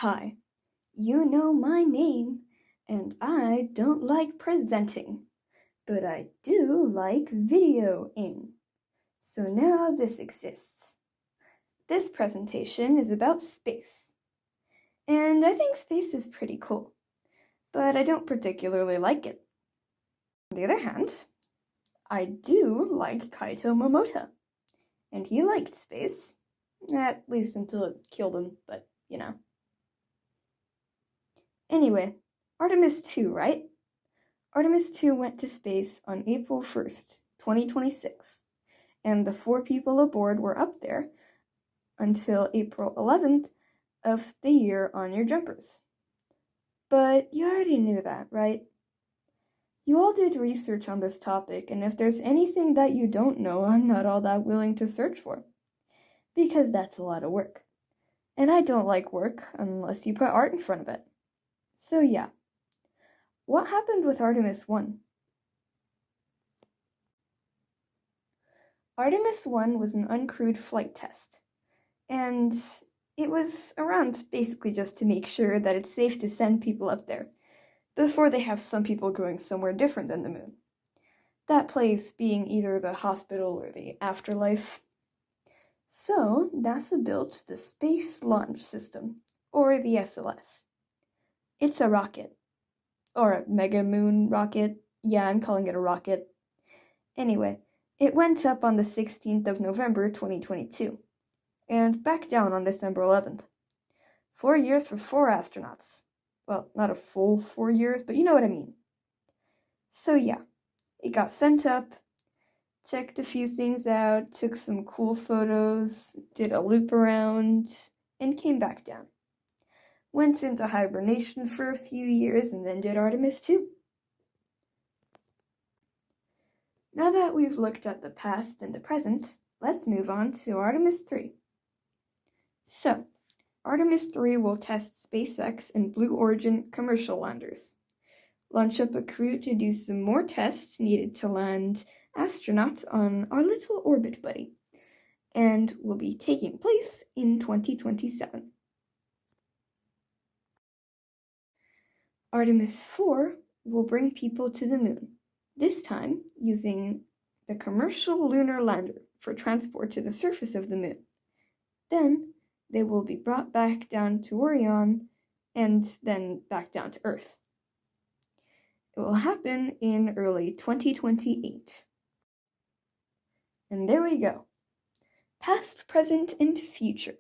Hi, you know my name, and I don't like presenting, but I do like videoing. So now this exists. This presentation is about space, and I think space is pretty cool, but I don't particularly like it. On the other hand, I do like Kaito Momota, and he liked space, at least until it killed him, but you know. Anyway, Artemis 2, right? Artemis 2 went to space on April 1st, 2026, and the 4 people aboard were up there until April 11th of the year on your jumpers. But you already knew that, right? You all did research on this topic, and if there's anything that you don't know, I'm not all that willing to search for, because that's a lot of work. And I don't like work unless you put art in front of it. So yeah. What happened with Artemis 1? Artemis 1 was an uncrewed flight test, and it was around basically just to make sure that it's safe to send people up there before they have some people going somewhere different than the moon. That place being either the hospital or the afterlife. So NASA built the Space Launch System, or the SLS. It's a rocket. Or a mega moon rocket. Yeah, I'm calling it a rocket. Anyway, it went up on the 16th of November 2022, and back down on December 11th. 4 years for 4 astronauts. Well, not a full 4 years, but you know what I mean. So yeah, it got sent up, checked a few things out, took some cool photos, did a loop around, and came back down. Went into hibernation for a few years and then did Artemis 2. Now that we've looked at the past and the present, let's move on to Artemis 3. So, Artemis 3 will test SpaceX and Blue Origin commercial landers, launch up a crew to do some more tests needed to land astronauts on our little orbit buddy, and will be taking place in 2027. Artemis 4 will bring people to the moon, this time using the commercial lunar lander for transport to the surface of the moon. Then they will be brought back down to Orion and then back down to Earth. It will happen in early 2028. And there we go. Past, present, and future.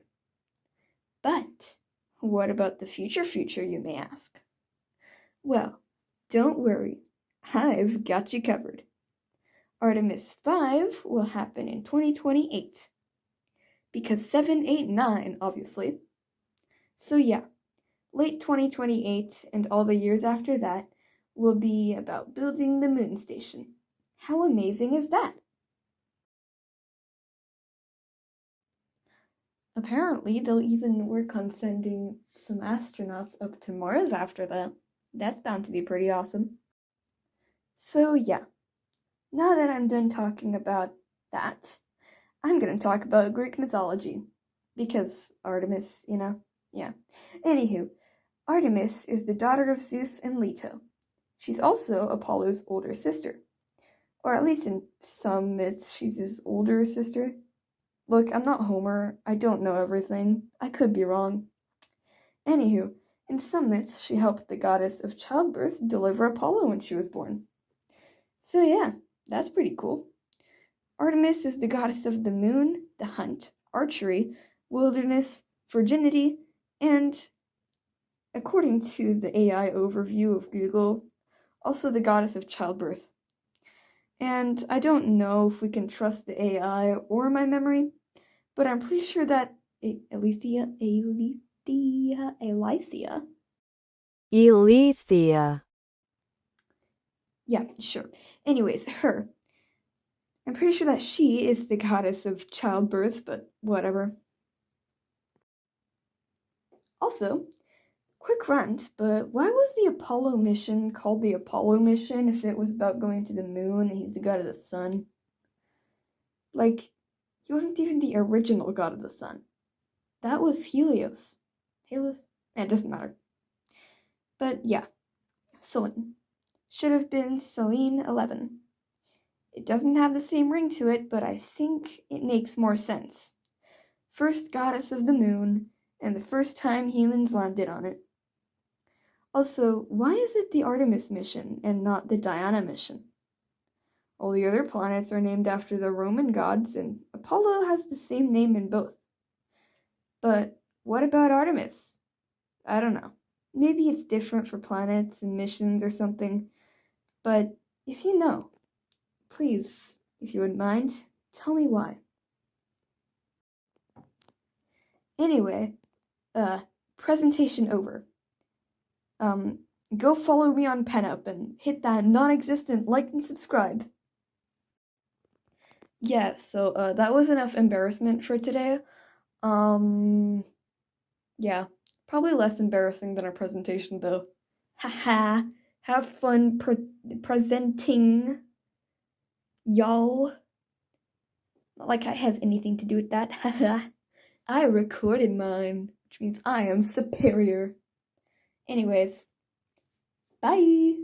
But what about the future, you may ask? Well, don't worry. I've got you covered. Artemis 5 will happen in 2028. Because 7, 8, 9, obviously. So yeah, late 2028 and all the years after that will be about building the moon station. How amazing is that? Apparently, they'll even work on sending some astronauts up to Mars after that. That's bound to be pretty awesome. So yeah, now that I'm done talking about that, I'm gonna talk about Greek mythology. Because Artemis, yeah. Anywho, Artemis is the daughter of Zeus and Leto. She's also Apollo's older sister. Or at least in some myths, she's his older sister. Look, I'm not Homer. I don't know everything. I could be wrong. Anywho, in some myths, she helped the goddess of childbirth deliver Apollo when she was born. So yeah, that's pretty cool. Artemis is the goddess of the moon, the hunt, archery, wilderness, virginity, and, according to the AI overview of Google, also the goddess of childbirth. And I don't know if we can trust the AI or my memory, but I'm pretty sure that Aletheia. Yeah, sure. Anyways, her. I'm pretty sure that she is the goddess of childbirth, but whatever. Also, quick rant, but why was the Apollo mission called the Apollo mission if it was about going to the moon and he's the god of the sun? Like, he wasn't even the original god of the sun. That was Helios. Helios? It doesn't matter. But yeah, Selene. Should have been Selene 11. It doesn't have the same ring to it, but I think it makes more sense. First goddess of the moon, and the first time humans landed on it. Also, why is it the Artemis mission and not the Diana mission? All the other planets are named after the Roman gods, and Apollo has the same name in both. But what about Artemis? I don't know. Maybe it's different for planets and missions or something, but if you know, please, if you wouldn't mind, tell me why. Anyway, presentation over. Go follow me on PenUp and hit that non-existent like and subscribe. Yeah, so that was enough embarrassment for today. Yeah, probably less embarrassing than our presentation though. Haha, have fun presenting, y'all. Not like I have anything to do with that. Haha. I recorded mine, which means I am superior. Anyways, bye!